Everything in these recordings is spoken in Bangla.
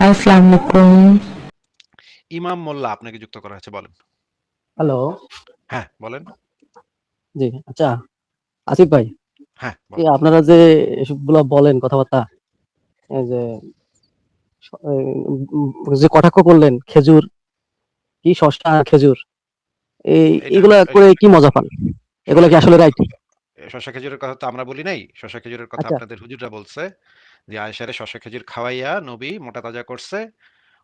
আসসালামু আলাইকুম। ইমাম মোল্লা আপনাকে যুক্ত করা হয়েছে, বলেন। হ্যালো। হ্যাঁ, বলেন। জি, আচ্ছা আসিফ ভাই, হ্যাঁ, এই বলেন। আপনারা যে এসবগুলা বলেন কথাবার্তা, এই যে যে কটাক্ষ করলেন খেজুর, কি শসা খেজুর, এই এটা এগুলা এই করে কি মজা পান? এগুলা শসা কি আসলে খেজুরের রাইট? কথা তো শসা খেজুরের কথা তো আমরা বলি নাই। শসা খেজুরের কথা আচ্ছা, আপনাদের হুজুররা বলছে যে আয়েশারে শসা খেজুর খাওয়াইয়া নবী মোটা তাজা করছে।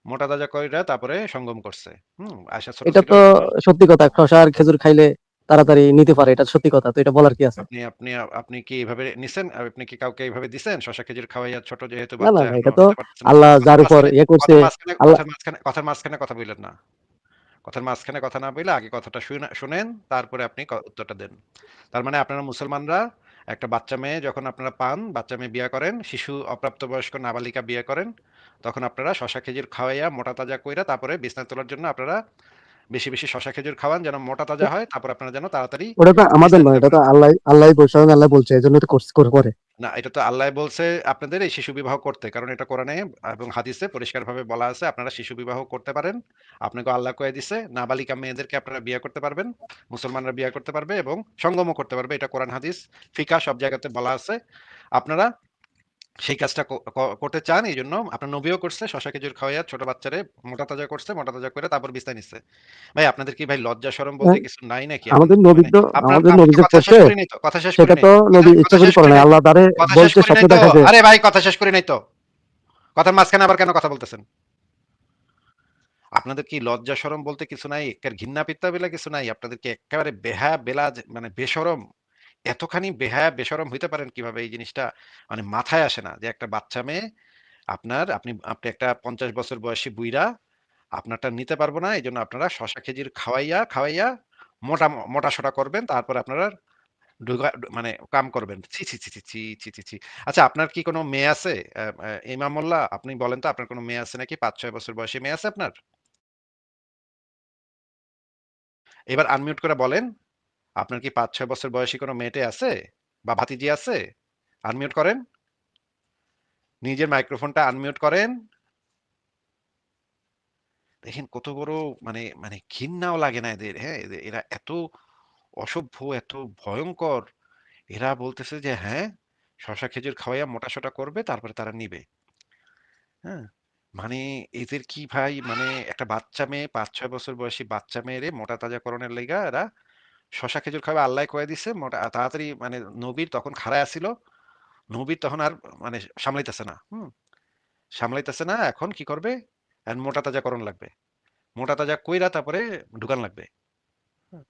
মোটা তাজা কইরা তারপরে সঙ্গম করছে। আয়েশা ছোট এটা ছিল তো এজন্য সত্যি কথা। শসা আর খেজুর খাইলে তাড়াতাড়ি নিতে পারে, এটা সত্যি কথা। তো এটা বলার কি আছে? আপনি আপনি আপনি কি এভাবে নিছেন? আপনি কি কাউকে এভাবে দিছেন? শসা খেজুর খাওয়াইয়া, ছোট যেহেতু না, না বাচ্চা ভাই, এখনো এটা তো হইতে পারতেছে না। আল্লাহ কথার যার উপর মাঝখানে ইয়ে করছে, কথার মাঝখানে আল্লাহ। কথার মাঝখানে কথার মাঝখানে কথা বইলেন না। কথার মাঝখানে কথা না বইলে আগে কথাটা শুনেন, তারপরে আপনি উত্তরটা দেন। তার মানে আপনারা মুসলমানরা একটা বাচ্চা মেয়ে যখন আপনারা পান, বাচ্চা মেয়ে বিয়ে করেন, শিশু অপ্রাপ্তবয়স্ক নাবালিকা বিয়ে করেন, তখন আপনারা শশা খেজুর খাওয়াইয়া মোটা তাজা কইরা তারপরে বিছনায় তোলার জন্য আপনারা বেশি বেশি শশা খেজুর খাওয়ান, যেন মোটা তাজা হয়, তারপর আপনারা যেন তাড়াতাড়ি ওটা তো আমাদের বিছনায় নয়, যেতে এটা তো পারেন। আল্লাহ বলছে, স্বয়ং আল্লাহ বলছে, এজন্য তো করে। না, এটা তো আল্লাহ বলছে আপনাদের এই শিশু বিবাহ করতে, কারণ এটা কোরআনে এবং হাদিসে পরিষ্কারভাবে বলা আছে আপনারা শিশু বিবাহ করতে পারেন। আপনাকে আল্লাহ কয়ে দিছে নাবালিকা মেয়েদেরকে আপনারা বিয়ে করতে পারবেন, মুসলমানরা বিয়ে করতে পারবে এবং সঙ্গমও করতে পারবে। এটা কোরআন হাদিস ফিকা সব জায়গাতে বলা আছে। আপনারা সেই কাজটা করতে চান, এই জন্য আপনার নবীও করছে, শশা খেজুর খাওয়াইয়া ছোট বাচ্চারে মোটা তাজা করছে, মোটা তাজা করে তারপর বিছানায় নিচ্ছে। ভাই, আপনাদের কি ভাই লজ্জা শরম বলতে হ্যাঁ, কিছু নাই নাকি এখন? মানে আপনার আমাদের আমি নবী তো যে কথা শেষ করছে, করি নাই তো, কথা শেষ করি সেটা নাই তো তো, নবী ইচ্ছা কথা করে শেষ করে করি নাই। নাই তো, আল্লাহ তারে কথা শেষ বলছে, করি স্বপ্ন নাই তো। দেখাইছে। আরে ভাই, কথা শেষ করি নাই তো, কথার মাঝখানে আবার কেন কথা বলতেছেন? আপনাদের কি লজ্জা শরম বলতে কিছু নাই? এক্কের ঘৃণা পিত্তা বলে কিছু নাই? আপনাদের কি একেবারে বেহায়া বেলাজ, মানে বেশরম? এতখানি বেহায়া বেশরম হইতে পারেন কিভাবে? এই জিনিসটা মানে মাথায় আসে না যে একটা বাচ্চা মেয়ে, আপনি আপনি একটা ৫০ বছর বয়সী বুইড়া, আপনারটা নিতে পারবো না। এজন্য আপনারা শশা খেজুর খাওয়াইয়া খাওয়াইয়া মোটা-সোটা করবেন। তারপরে আপনারা মানে কাম করবেন। ছি, ছি, ছি, ছি, ছি, ছি, ছি, ছি। আচ্ছা, আপনার কি কোনো মেয়ে আছে? ইমাম মোল্লা, আপনি বলেন তো আপনার কোনো মেয়ে আছে নাকি? ৫-৬ বছর বয়সী মেয়ে আছে আপনার? এবার আনমিউট করে বলেন, আপনার কি ৫-৬ বছর বয়সী কোনো মেয়ে-টেয়ে আছে? বা ভাতিজি আছে? আনমিউট করেন। নিজের মাইক্রোফোনটা আনমিউট করেন। দেখেন কত বড়, মানে মানে ঘিন্নাও লাগে না এদের, হ্যাঁ? এরা এত অসভ্য, এত ভয়ংকর। এরা বলতেছে যে হ্যাঁ, শশা খেজুর খাওয়াইয়া মোটা-সোটা করবে, তারপরে তারা নিবে। হ্যাঁ? মানে এদের কি ভাই, মানে একটা বাচ্চা মেয়ে, ৫-৬ বছর বয়সী বাচ্চা মেয়েরে মোটা তাজাকরণের লাইগা এরা শশা খেজুর খাবে আল্লাহ কয়ে দিছে। তাড়াতাড়ি, মানে নবীর তখন খাড়ায় আছিল। নবীর তখন আর মানে সামলাইতেছে না। সামলাইতেছে না। এখন কি করবে? এখন মোটা তাজাকরণ লাগবে। মোটা তাজা কইরা তারপরে ঢুকান লাগবে। হুম।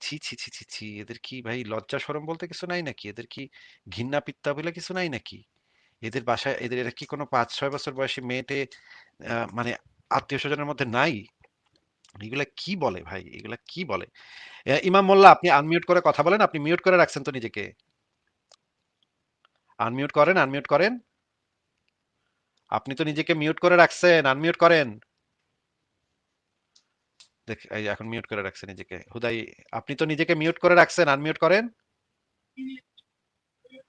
ছি, ছি, ছি, ছি, ছি। এদের কি ভাই লজ্জা শরম বলতে কিছু নাই নাকি? এদের কি ঘৃণা পিত্তা বলে কিছু নাই নাকি? এদের বাসায় এরা কি কোনো ৫-৬ বছর বয়সী মেয়ে-টেয়ে মানে আত্মীয়স্বজনের মধ্যে নাই? এগুলা কি বলে ভাই? এগুলা কি বলে? ইমাম মোল্লা, আপনি আনমিউট করে কথা বলেন। আপনি মিউট করে রাখছেন তো নিজেকে। আনমিউট করেন, আনমিউট করেন। আপনি তো নিজেকে মিউট করে রাখছেন। আনমিউট করেন। এই যে এখন মিউট করে রাখছেন নিজেকে। হুদাই, আপনি তো নিজেকে মিউট করে রাখছেন। আনমিউট করেন।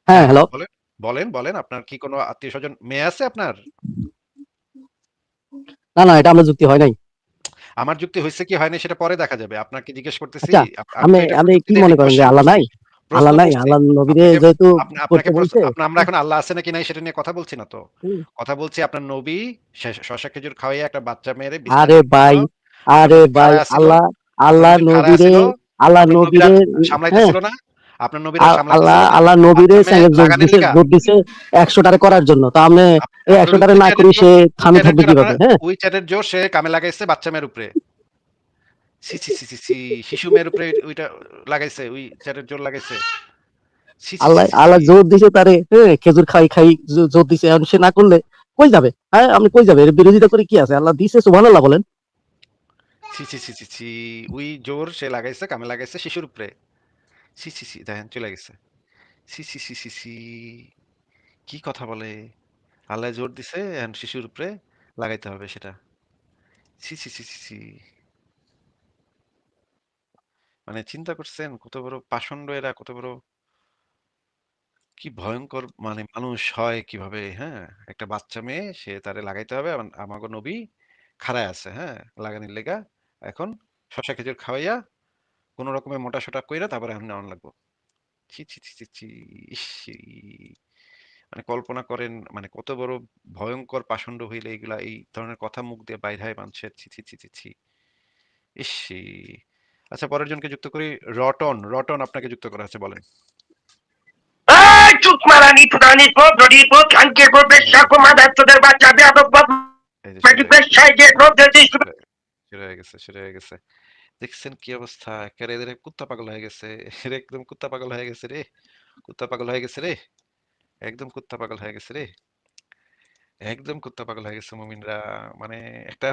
হ্যাঁ, হ্যাঁ, হ্যালো। বলেন। বলেন। আপনার কি কোনো আত্মীয়স্বজন মেয়ে আছে আপনার? না, না, এটা আমরা যুক্তি হয় নাই। আমার যুক্তি হইছে কি হয় নাই সেটা পরে দেখা যাবে। আপনাকে জিজ্ঞেস করতেছি। আচ্ছা, আমি আপনি তো এটার উপর আপনি যুক্তি কি দেই মনে নাই। করেন যে কোয়েশ্চেন আল্লাহ করছি। নাই? প্রশ্ন আল্লাহ নাই? করছি। আল্লাহ নবীরে আপনাকে যেহেতু আপনাকে করতে প্রশ্ন বলছে। আমরা এখন আল্লাহ আছে নাকি নাই সেটা নিয়ে কথা বলছি না তো। হুম। কথা বলছি আপনার নবী শসা খেজুর খাওয়াইয়া একটা বাচ্চা মেয়েরে বিছানায় আরে ঢুকাইছিল। ভাই, আপনার আরে নবী ভাই, খাড়ায় আছিল। আল্লাহ, আপনার আল্লাহ নবী খাড়ায় নবীরে, আছিল। আল্লাহ আপনার নবীর আর নবীরে, হ্যাঁ, সামলাইতেছিল না। আপনার নবীর আর আল্লাহ সামলাইতেছিল না। আল্লাহ নবীরে বাচ্চা মেয়ে লাগানের লিগা। জোর দিছে ১০০টারে করার জন্য। তো আপনি এই আপনার ১০০টারে ওই না চ্যাটের করি জোর, সে ওই থামে চ্যাটের থাকবে জোর আপনার কিভাবে? হ্যাঁ, ওই চ্যাটের জোর সে কামে লাগাইছে বাচ্চা মেয়ের উপরে। ছি, ছি, ছি, ছি, ছি। শিশু মেয়ের উপরে ওইটা লাগাইছে, ওই চ্যাটের জোর লাগাইছে। ছি, ছি, ছি, আল্লাহ ছি, ছি। আল্লাহ জোর দিছে তারে, হ্যাঁ, খেজুর খাই জোর দিছে। এখন সে না করলে কই যাবে? হ্যাঁ, আপনি কই যাবে? এর বিরোধিতা করে কি আছে? আল্লাহ দিছে, সুবহানাল্লাহ বলেন। ছি, ছি, ছি, ছি, ছি। ওই জোর সে লাগাইছে, কামে লাগাইছে শিশুর উপরে। ছি, ছি, ছি, দেখেন চলে গেছে। ছি, ছি, ছি, ছি, ছি। কি কথা বলে? আল্লাহ জোর দিছে, এখন শিশুর উপরে লাগাইতে হবে সেটা। ছি, ছি, ছি, ছি, ছি। মানে চিন্তা করছেন কত বড় পাষণ্ড এরা, কত বড় কি ভয়ংকর মানে মানুষ হয় কিভাবে, হ্যাঁ? একটা বাচ্চা মেয়ে সে তারে লাগাইতে হবে। আমাগো নবী খাড়ায় আছে, হ্যাঁ? লাগানির লেগা। এখন শসা খেজুর খাওয়াইয়া কোন রকমে মোটা-সোটা কইরা তারপরে এখন নেওয়ান লাগবো। ছি, ছি, ছি, ছি, ছি! ইসসি! মানে কল্পনা করেন মানে কত বড় ভয়ংকর পাষণ্ড হইলে এগুলা এই ধরনের কথা মুখ দিয়ে বাইর হয় মানুষের। ছি, ছি, ছি, ছি, ছি! ইসসি! আচ্ছা পরের জনকে যুক্ত করি। রটন, রটন আপনাকে যুক্ত করা আছে বলেন। এই চুপ মারানি ফুটানি পো দড়ি পো খানকে পো এই যে, বেশ্যা কো মাদার তোদের বাচ্চা বেয়াদব বাপ এই যে শুরু মাটি হয়ে গেছে, বেশ্যায় যে রোদ দিয়েছি শুরু হয়ে শুরু হয়ে গেছে, শুরু হয়ে গেছে। দেখছেন কি অবস্থা? একেবারে এদের কুত্তা পাগল হয়ে গেছে। এরা একদম কুত্তা পাগল হয়ে গেছে রে। কুত্তা পাগল হয়ে গেছে রে। একদম কুত্তা পাগল হয়ে গেছে রে। একদম কুত্তা পাগল হয়ে গেছে মুমিনরা। মানে একটা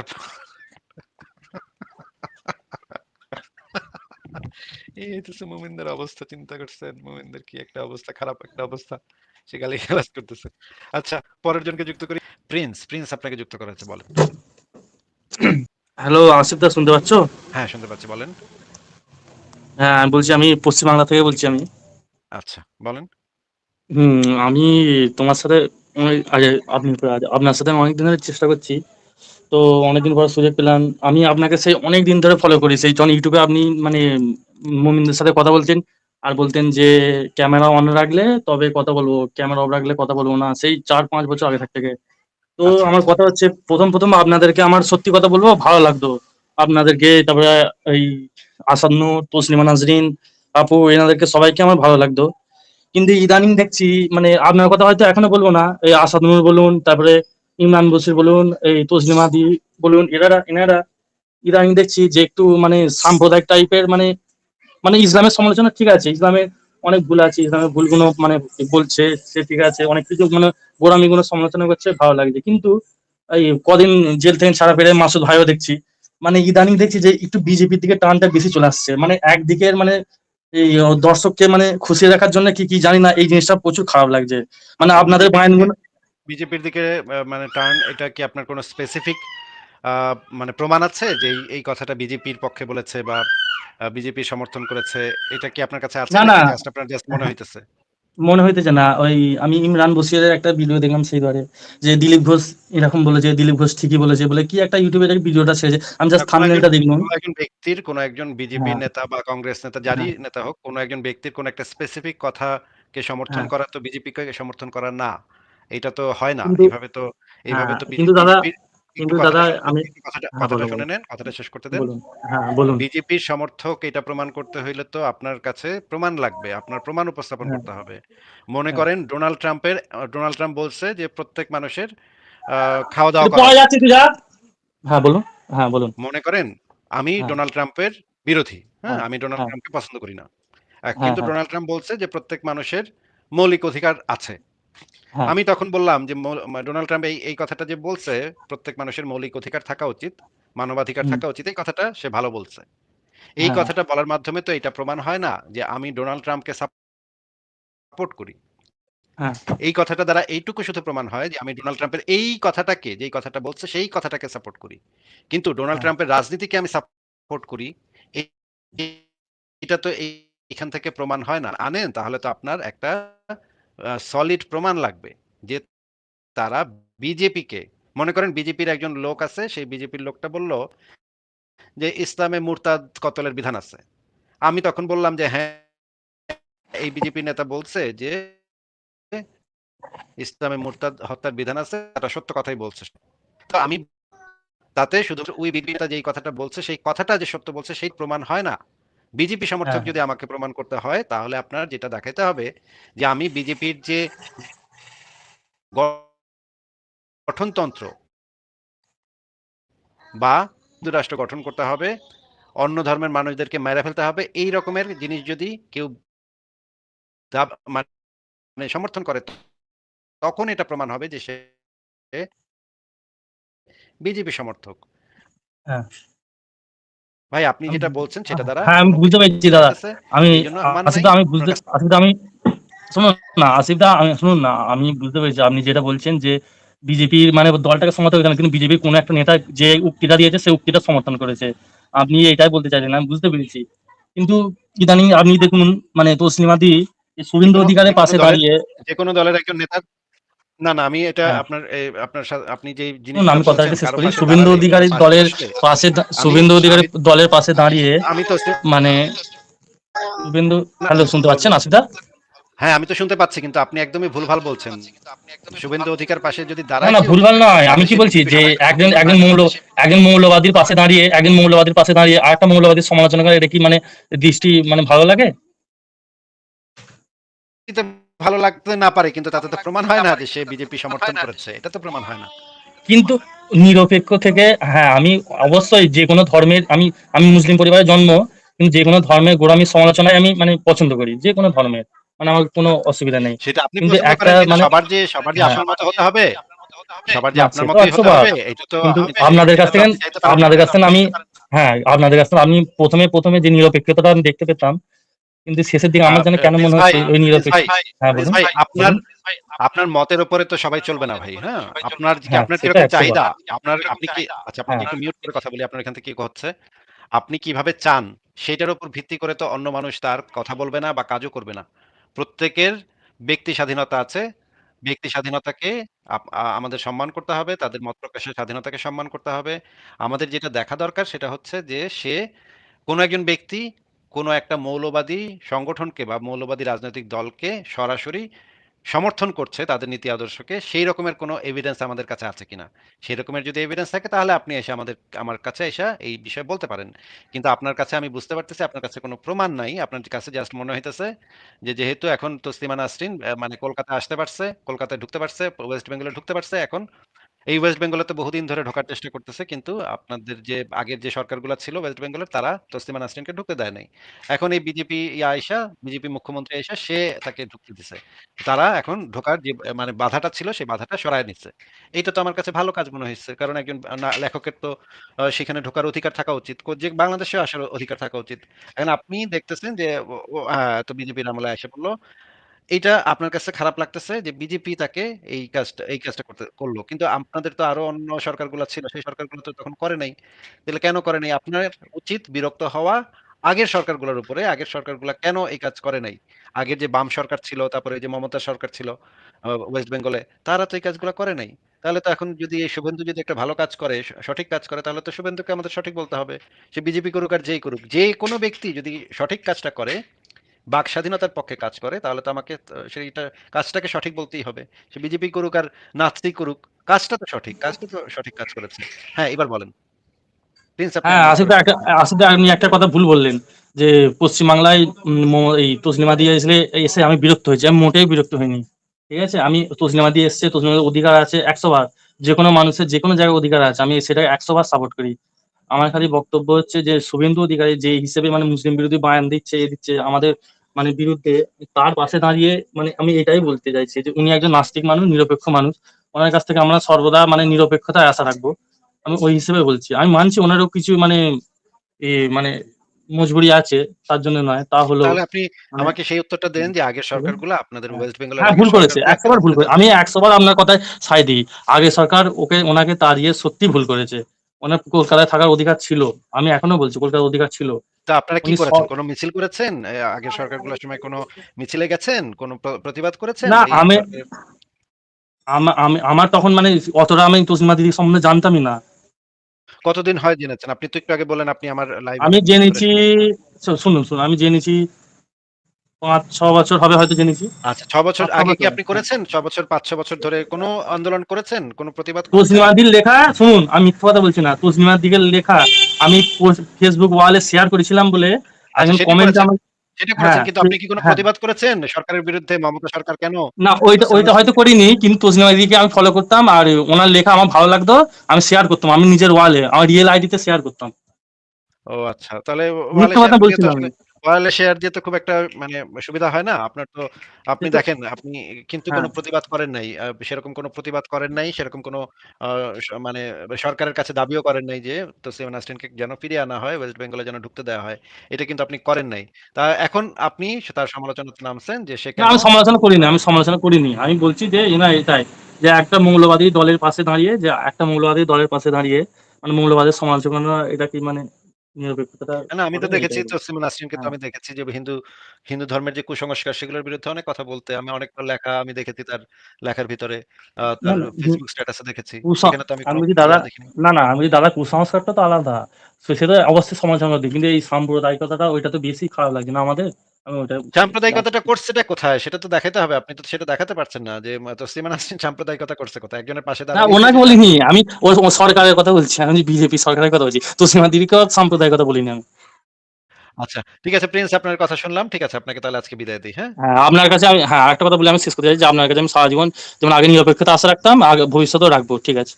এই হইতেছে মুমিনদের অবস্থা চিন্তা করছেন? মুমিনদের কি একটা অবস্থা, খারাপ একটা অবস্থা। সে গালিগালাজ করতেছে। আচ্ছা পরের জনকে যুক্ত করি। প্রিন্স, প্রিন্স আপনাকে যুক্ত করা হয়েছে বলেন। হ্যালো আসিফ দা, শুনতে পাচ্ছ? হ্যাঁ, শুনতে পাচ্ছি বলেন। হ্যাঁ আমি বলছি, আমি পশ্চিম বাংলা থেকে বলছি আমি। আচ্ছা বলেন। হুম, আমি তোমার সাথে আগে আপনার সাথে আমি অনেকদিন ধরে চেষ্টা করছি। তো অনেকদিন পর সুযোগ পেলাম। আমি আপনাকে সেই অনেক দিন ধরে ফলো করি, সেই যখন ইউটিউবে আপনি মানে মুমিনদের সাথে কথা বলতেন আর বলতেন যে ক্যামেরা অন রাখলে তবে কথা বলবো, ক্যামেরা অফ রাখলে কথা বলবো না, সেই 4-5 বছর আগে থেকে। তো আচ্ছা, আমার আচ্ছা। কথা হচ্ছে, প্রথম প্রথম আপনাদেরকে আমার সত্যি কথা বলবো ভালো লাগতো আপনাদেরকে, তারপরে এই আসাদনূর, তসলিমা নাজরিন আপু, এনাদেরকে সবাইকে আমার ভালো লাগতো। কিন্তু ইদানিং দেখছি মানে আপনার কথা হয়তো এখনো বলবো না, এই আসাদনূর বলুন, তারপরে ইমরান বশির বলুন, এই তসলিমা দি বলুন, এনারা ইদানিং দেখছি যে একটু মানে সাম্প্রদায়িক টাইপের মানে মানে ইসলামের সমালোচনা ঠিক আছে, ইসলামের অনেক ভুল আছে, ইসলামের ভুলগুলো মানে বলছে, সে ঠিক আছে, অনেক কিছু মানে গোড়ামিগুলো সমালোচনা করছে, ভালো লাগছে। কিন্তু এই কদিন জেল থেকে ছাড়া পেলে মাসুদ ভাইও দেখছি মানে ইদানিং দেখছি যে একটু বিজেপির দিকে টানটা বেশি চলে আসছে, মানে একদিকের মানে এই দর্শককে মানে খুশি রাখার জন্য কি কি জানি না, এই জিনিসটা প্রচুর খারাপ লাগছে। মানে আচ্ছা আপনাদের বায়ানগুলো। বিজেপির দিকে মানে টার্ন এটা কি আপনার কোনো স্পেসিফিক মানে প্রমাণ আছে যে এই কথাটা বিজেপির পক্ষে বলেছে বা বিজেপি সমর্থন করেছে? এটা কি আপনার কাছে আছে না না, নাকি জাস্ট আপনার জাস্ট মনে হইতেছে? মনে হইতেছে না, ওই আমি ইমরান বশিরের একটা ভিডিও দেখলাম সেইবারে, যে দিলীপ ঘোষ এরকম বলেছে, দিলীপ ঘোষ ঠিকই বলেছে বলে কি একটা ইউটিউবে ভিডিওটা ছেড়েছে, আমি না জাস্ট থাম্বনেলটা দেখলাম। কোনো একজন ব্যক্তির, কোনো একজন বিজেপি হ্যাঁ, নেতা বা কংগ্রেস নেতা যারই হ্যাঁ, নেতা হোক, কোনো একজন ব্যক্তির কোনো একটা স্পেসিফিক কথাকে সমর্থন হ্যাঁ। করা তো বিজেপিকে সমর্থন করা না। এটা তো হয় না। কিন্তু এইভাবে হ্যাঁ, তো কিন্তু দাদা, বিজেপির একটু কিন্তু দাদা কথাটা শুনে নেন, আমি, একটু কথাটা হ্যাঁ কথাটা বলো শুনে বলো, নেন, কথাটা শেষ করতে দেন। বলুন, হ্যাঁ বলুন, বিজেপির সমর্থক এটা প্রমাণ করতে হইলে তো আপনার কাছে প্রমাণ লাগবে। আপনার প্রমাণ উপস্থাপন হ্যাঁ, করতে হবে। মনে হ্যাঁ। করেন ডোনাল্ড ট্রাম্প বলছে যে প্রত্যেক মানুষের একটু খাওয়া-দাওয়া করা পরে উচিত। যাচ্ছি তুই যা। হ্যাঁ বলুন, হ্যাঁ বলুন, মনে করেন আমি হ্যাঁ, ডোনাল্ড ট্রাম্পের বিরোধী। হ্যাঁ? হ্যাঁ, আমি ডোনাল্ড হ্যাঁ, ট্রাম্পকে পছন্দ করি না। হ্যাঁ, কিন্তু হ্যাঁ, ডোনাল্ড ট্রাম্প বলছে যে প্রত্যেক মানুষের মৌলিক অধিকার আছে। হ্যাঁ, আমি তখন বললাম যে ডোনাল্ড ট্রাম্প এই কথাটা যে বলছে প্রত্যেক মানুষের মৌলিক অধিকার থাকা উচিত, মানবাধিকার হুম, থাকা উচিত, এই কথাটা সে ভালো বলছে। এই হ্যাঁ, কথাটা বলার মাধ্যমে তো এটা প্রমাণ হয় না যে আমি ডোনাল্ড ট্রাম্পকে সাপোর্ট করি। হ্যাঁ, এই কথাটা দ্বারা এইটুকু শুধু প্রমাণ হয় যে আমি ডোনাল্ড ট্রাম্পের এই কথাটাকে, যেই কথাটা বলছে সেই কথাটাকে সাপোর্ট করি। কিন্তু ডোনাল্ড হ্যাঁ, ট্রাম্পের রাজনীতিকে আমি সাপোর্ট করি। এই এটা তো এখান থেকে প্রমাণ হয় না। আনেন তাহলে তো আপনার একটা সলিড প্রমাণ লাগবে যে তারা বিজেপিকে, মনে করেন বিজেপির একজন লোক আছে, সেই বিজেপির লোকটা বলল যে ইসলামে মুরতাদ কতলের বিধান আছে। আমি তখন বললাম যে হ্যাঁ, এই বিজেপি নেতা বলছে যে ইসলামে মুরতাদ হত্যার বিধান আছে, এটা সত্য কথাই বলছে। তো আমি তাতে শুধু ওই বিজেপি নেতা যেই কথাটা বলছে সেই কথাটা যে সত্য বলছে সেই প্রমাণ হয় না। বিজেপি সমর্থক হ্যাঁ, যদি আমাকে প্রমাণ করতে হয় তাহলে আপনার যেটা দেখাইতে হবে যে আমি বিজেপির যে গঠনতন্ত্র বা হিন্দু রাষ্ট্র গঠন করতে হবে, অন্য ধর্মের মানুষদেরকে মেরে ফেলতে হবে, এই রকমের জিনিস যদি কেউ মানে সমর্থন করে তখন এটা প্রমাণ হবে যে সে বিজেপি সমর্থক। হ্যাঁ। ভাই আপনি আমি যেটা বলছেন সেটা দ্বারা হ্যাঁ আমি কোনো বুঝতে কিছু পেরেছি বোঝা দাদা। যাইতেছে। আমি এইজন্য প্রমাণ নাই আপনার কাছে। আসিফ দা আমি শুনুন না, আসিফ দা আমি শুনুন না, আমি বুঝতে পেরেছি আপনি যেটা বলছেন যে বিজেপির মানে দলটাকে সমর্থন করেন, কিন্তু বিজেপির কোনো একটা নেতা যে উক্তিটা দিয়েছে সেই উক্তিটা সমর্থন করেছে, আপনি এটাই বলতে চাইলেন, আমি বুঝতে পেরেছি। কিন্তু ইদানিং আপনি দেখুন মানে তসলিমা দি শুভেন্দু অধিকারের পাশে দাঁড়িয়ে যে কোনো দলের একজন নেতা না, না, আমি এটা হ্যাঁ আপনার আপনি যে শুনুন জিনিসটা আমি কথাটা বলছেন শেষ কারো করি। পাশে শুভেন্দু দাঁড়ালে কারো অধিকারীর পাশে দলের বসলে পাশে আমি শুভেন্দু আমি অধিকারীর দলের পাশে দাঁড়িয়ে আমি তো মানে শুভেন্দু, না, হ্যালো শুনতে পাচ্ছেন আসিদা? হ্যাঁ, আমি তো শুনতে পাচ্ছি কিন্তু আপনি একদমই ভুলভাল বলছেন। শুভেন্দু অধিকার পাশে যদি না দাঁড়ায় না কেউ ভুলভাল নয়, আমি তাহলে কি সে বলছি বিজেপির যে সাবেক একজন মুখপাত্র। একজন মৌলবাদীর পাশে দাঁড়িয়ে আর একটা মৌলবাদীর সমালোচনা করে, এটা কি মানে দৃষ্টি মানে ভালো লাগে? দিতে ভালো লাগতে না পারে কিন্তু তাতে তো প্রমাণ হয় না যে সে বিজেপি সমর্থন করেছে। এটা তো প্রমাণ হয় না। কিন্তু নিরপেক্ষ থেকে, হ্যাঁ আমি অবশ্যই যে কোনো ধর্মের, আমি আমি মুসলিম পরিবারে জন্ম, কিন্তু যে কোনো ধর্মের গোঁড়ামির সমালোচনায় আমি মানে পছন্দ করি, যে কোনো ধর্মের, মানে আমার কোনো অসুবিধা নেই। সেটা আপনি কিন্তু পছন্দ একটা করেন কিন্তু মানে সবার যে হ্যাঁ আপনার মতো হতে হবে, সবার যে না আপনার সে তো মতোই হতে 100 বার, হবে এটা তো কিন্তু আমি চাই আপনাদের কাছ এটা তো থেকে আপনি চাইতে পারেন না। আপনাদের কাছ থেকে আমি, হ্যাঁ আপনাদের কাছ থেকে আমি প্রথমে যে নিরপেক্ষতাটা আমি দেখতে পেতাম, কিন্তু শেষের দিকে আমার যেন কেন প্রিন্স মনে ভাই, হচ্ছে ওই প্রিন্স নিরপেক্ষ। ভাই, হ্যাঁ প্রিন্স বলুন ভাই বলুন। আপনার মতের উপরে তো সবাই চলবে না ভাই, হ্যাঁ? হ্যাঁ আপনার সেটা কিরকম 100 বার। চাহিদা? আপনি কি আচ্ছা আপনাকে হ্যাঁ একটু মিউট করে কথা বলি আপনার এখান থেকে ইকো হচ্ছে। আপনি কিভাবে চান সেটার উপর ভিত্তি করে তো অন্য মানুষ তার কথা বলবে না বা কাজও করবে না। প্রত্যেকের ব্যক্তি স্বাধীনতা আছে। ব্যক্তি স্বাধীনতাকে আমাদের সম্মান করতে হবে। তাদের মত প্রকাশের স্বাধীনতাকে সম্মান করতে হবে। আমাদের যেটা দেখা দরকার সেটা হচ্ছে যে সে কোনো একজন ব্যক্তি কোনো একটা মৌলবাদী সংগঠনকে বা মৌলবাদী রাজনৈতিক দলকে সরাসরি সমর্থন করছে তাদের নীতি আদর্শকে, সেই রকমের কোনো এভিডেন্স আমাদের কাছে আছে কিনা। সেই রকমের যদি এভিডেন্স থাকে তাহলে আপনি এসে আমার কাছে এসে এই বিষয়ে বলতে পারেন। কিন্তু আপনার কাছে আমি বুঝতে পারতেছি আপনার কাছে কোনো প্রমাণ নাই। আপনার কাছে জাস্ট মনে হইতেছে যে যেহেতু এখন তসলিমা নাসরিন মানে কলকাতায় আসতে পারছে, কলকাতায় ঢুকতে পারছে, ওয়েস্ট বেঙ্গলে ঢুকতে পারছে, এখন এই ওয়েস্ট বেঙ্গলে তো বহুদিন ধরে ঢোকার চেষ্টা করতেছে কিন্তু আপনাদের যে আগের যে সরকারগুলো ছিল ওয়েস্ট বেঙ্গলের তারা তসলিমা নাসরিনকে ঢুকতে দেয় নাই। এখন এই বিজেপি মুখ্যমন্ত্রী আইসা সে তাকে ঢুকতে দিছে। তারা এখন ঢোকার যে মানে বাধাটা ছিল সেই বাধাটা সরায় নিচ্ছে। এইটা তো আমার কাছে ভালো কাজ মনে হয়েছে। কারণ একজন লেখকের তো সেখানে ঢোকার অধিকার থাকা উচিত। যে বাংলাদেশেও আসার অধিকার থাকা উচিত। এখন আপনি দেখতেছেন যে তো বিজেপির আমলে এসে পড়ল। এইটা আপনার কাছে খারাপ লাগতেছে যে বিজেপি তাকে এই কাজটা করলো। কিন্তু আপনাদের তো আরো অন্য সরকারগুলা ছিল। সেই সরকারগুলো তো তখন করে নাই। তাহলে কেন করে নাই? আপনার উচিত বিরক্ত হওয়া আগের সরকারগুলোর উপরে। আগের সরকারগুলা কেন এই কাজ করে নাই? আগের যে বাম সরকার ছিল, তারপরে যে মমতা সরকার ছিল ওয়েস্ট বেঙ্গলে, তারা তো এই কাজগুলা করে নাই। তাহলে তো এখন যদি এই শুভেন্দু যদি একটা ভালো কাজ করে, সঠিক কাজ করে তাহলে তো শুভেন্দুকে আমাদের সঠিক বলতে হবে। সে বিজেপি করুক আর যেই করুক। যে কোনো ব্যক্তি যদি সঠিক কাজটা করে বাক স্বাধীনতার পক্ষে কাজ করে তাহলে তো আমাকে সেইটা কাজটাকে সঠিক বলতেই হবে। সে বিজেপি করুক আর নাৎসি করুক, কাজটা তো সঠিক কাজ করেছে। হ্যাঁ, এবার বলেন। প্রিন্স আপনি হ্যাঁ আনমিউট আসলে করে কথা বলেন। আসলে আপনি একটা কথা ভুল বললেন যে পশ্চিমবাংলায় এই তসলিমা দিয়ে এসে আমি বিরক্ত হয়েছি। আমি মোটেই বিরক্ত হইনি। ঠিক আছে, আমি তসলিমা দিয়ে এসছে, তসলিমার অধিকার আছে 100 বার। যে কোনো মানুষের যে কোনো জায়গায় অধিকার আছে, আমি সেটা 100 বার সাপোর্ট করি। আমার খালি বক্তব্য হচ্ছে যে শুভেন্দু অধিকারী যে হিসেবে মানে মুসলিম বিরোধী বয়ান দিচ্ছে, দিচ্ছে আমাদের মানে বিরুদ্ধে, তার পাশে দাঁড়িয়ে মানে আমি এটাই বলতে চাইছি যে উনি একজন নাস্তিক মানুষ, নিরপেক্ষ মানুষ। ওনার কাছ থেকে আমরা সর্বদা মানে নিরপেক্ষতায় আশা রাখবো। আমি ওই হিসেবে বলছি। আমি মানছি ওনারও কিছু মানে মানে মজবুরি আছে, তার জন্য নয় তা হলেও তাহলে আপনি মানে আমাকে সেই উত্তরটা দেন যে আগের সরকারগুলো আপনাদের হ্যাঁ ওয়েস্ট বেঙ্গলের হ্যাঁ, আগের ভুল করেছে, সরকারগুলো 100 কেন বার ভুল ঢুকতে করে, দেন আমি নাই? 100 বার আপনার কথায় সায় দিই। আগে সরকার ওনাকে তাড়িয়ে সত্যি ভুল করেছে। ওনার কলকাতায় থাকার অধিকার ছিল। আমি এখনো বলছি কলকাতার অধিকার ছিল। তা আপনারা কি উনি করেছেন? কোন মিছিল করেছেন? আগের সরকারগুলোর সময় কোন মিছিলে গেছেন? কোন প্রতিবাদ করেছেন? না এই আমি সরকারের আমার তখন মানে অতটা আমি তসলিমা দিদির সম্বন্ধে জানতামই না। কতদিন হয় জেনেছেন? আপনি তো একটু আগে বললেন আপনি আমার লাইভ আমি অনেক দিন ধরে জেনেছি, শুনেন। শুনুন আমি জেনেছি 5-6 বছর হবে হয়তো জেনেছি। আচ্ছা ৬ বছর 5-6 আগে কি বছর আপনি করেছেন? ৬ বছর ৫-৬ বছর ধরে কোনো আন্দোলন করেছেন? কোনো প্রতিবাদ করেছেন? তসলিমাদির লেখা, শুনুন আমি মিথ্যা কথা বলছি না, তসলিমার দিকের লেখা আমি ফেসবুক ওয়ালে শেয়ার করেছিলাম বলে আচ্ছা একজন সেটা কমেন্টে করেছেন। আমার, সেটা করেছেন হ্যাঁ কিন্তু আপনি কি কোনো হ্যাঁ প্রতিবাদ করেছেন? সরকারের বিরুদ্ধে মমতা সরকার কেন না ওইটা তসলিমা ওইটা হয়তো নাসরিনকে করিনি, কিন্তু তসলিমা দিদিকে আমি ফলো করতাম আর ওনার লেখা আমার ভালো লাগতো। আমি শেয়ার করতাম, আমি নিজের ওয়ালে আমার রিয়েল আইডিতে শেয়ার করতাম। ও আচ্ছা। তাহলে মিথ্যা কথা বলছি না আমি। ওয়ালে শেয়ার দিয়ে তো খুব একটা মানে সুবিধা হয় না। আপনার তো আপনি কিন্তু দেখেন আপনি কিন্তু হ্যাঁ কোনো প্রতিবাদ করেন নাই। সেরকম কোনো প্রতিবাদ করেন নাই। সেরকম কোনো আ মানে সরকারের কাছে দাবিও করেন নাই যে তসলিমা নাসরিনকে যেন ফিরিয়ে আনা হয়, ওয়েস্ট বেঙ্গলে যেন ঢুকতে দেওয়া হয়। এটা কিন্তু আপনি করেন নাই। তা এখন আপনি তার সমালোচনাতে নামছেন যে সে না কেন আমি সমালোচনা করিনি, আমি সমালোচনা করিনি। আমি বলছি যে না এটাই, যে একটা মৌলবাদী দলের পাশে দাঁড়িয়ে, যে একটা মৌলবাদী দলের পাশে দাঁড়িয়ে মানে মৌলবাদের সমালোচনা, এটা কি মানে নিরপেক্ষতাটা না, আমি তো হবে দেখেছি এটাই বলছি। তসলিমা নাসরিনকে তো হ্যাঁ, আমি দেখেছি যে হিন্দু ধর্মের যে কুসংস্কার সেগুলোর বিরুদ্ধে অনেক কথা বলতে। আমি অনেক লেখা আমি দেখেছি তার লেখার ভিতরে। না, তার না, Facebook স্ট্যাটাসে দেখেছি। কুসং সেখানে তো আমি আমি কোনো বলছি দাদা, ইয়া দেখিনি। না, না, আমি বলছি দাদা কুসংস্কারটা তো আলাদা। সেটা অবশ্যই সমালোচনা করি। কিন্তু এই সাম্প্রদায়িকতাটা ওইটা তো বেশি খারাপ লাগে না আমাদের? আমি ওইটাই বলছি আরকি। সাম্প্রদায়িকতাটা করছেটা কোথায়? সেটা তো দেখাইতে হবে। আপনি তো সেটা দেখাতে পারছেন না যে তসলিমা নাসরিন সাম্প্রদায়িকতা করছে কোথায়? একজনের পাশে না, দাঁড়ালেই তো ওনাকে যেটা। বলিনি। আমি ও সরকারের কথা বলছি। আমি বিজেপি সরকারের কথা বলছি। তসলিমা দিদিকেও সাম্প্রদায়িকতা বলিনি আমি। আচ্ছা, ঠিক আছে প্রিন্স, আপনার কথা শুনলাম। ঠিক আছে, আপনাকে তাহলে আজকে বিদায় দেই, হ্যাঁ? হ্যাঁ, আপনার কাছে আমি, হ্যাঁ, আরেকটা কথা বলে আমি শেষ করতে চাই যে আপনার কাছে আমি সারা জীবন যেমন আগে নিরপেক্ষতা আশা রাখতাম, আগে ভবিষ্যতেও রাখবো। ঠিক আছে?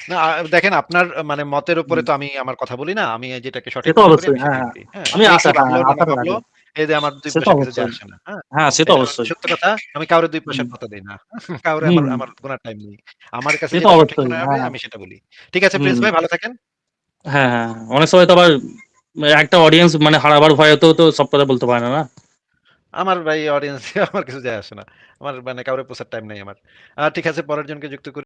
না, দেখেন আপনার মানে মতের উপরে হুম। তো আমি আমার কথা বলি না। আমি যেটাকে সে সঠিক তো মনে করি অবশ্যই। আমি হ্যাঁ, সেটাই হ্যাঁ। বলি। হ্যাঁ? আমি কে আশা, কি হ্যাঁ, ভাবলো না না আশাটা ভাবলো, রাখবো। এই যে আমার ২ সে তো পয়সার কিছু যায় অবশ্যই। আসে না। হ্যাঁ? হ্যাঁ, সে তো এটা হচ্ছে অবশ্যই। সত্য কথা। আমি কাউরে ২ হুম, পয়সার কথা দেই না। কাউরে হুম, আমার হুম। আমার গোনার টাইম নেই। আমার কাছে সে তো যেটা সঠিক অবশ্যই। মনে হবে হ্যাঁ, আমি সেটা বলি। ঠিক আছে প্রিন্স হুম। ভাই, ভালো থাকেন। হ্যাঁ, হ্যাঁ। অনেক সময় তো আবার একটা অডিয়েন্স মানে হারাবার ভয়েতেও তো সব কথা বলতে পারে না, না? আমার ভাই অডিয়েন্স আমার কিছু যায় আসে না। আমার মানে কাউরে পোষার টাইম নাই আমার। ঠিক আছে, পরের জনকে যুক্ত করি।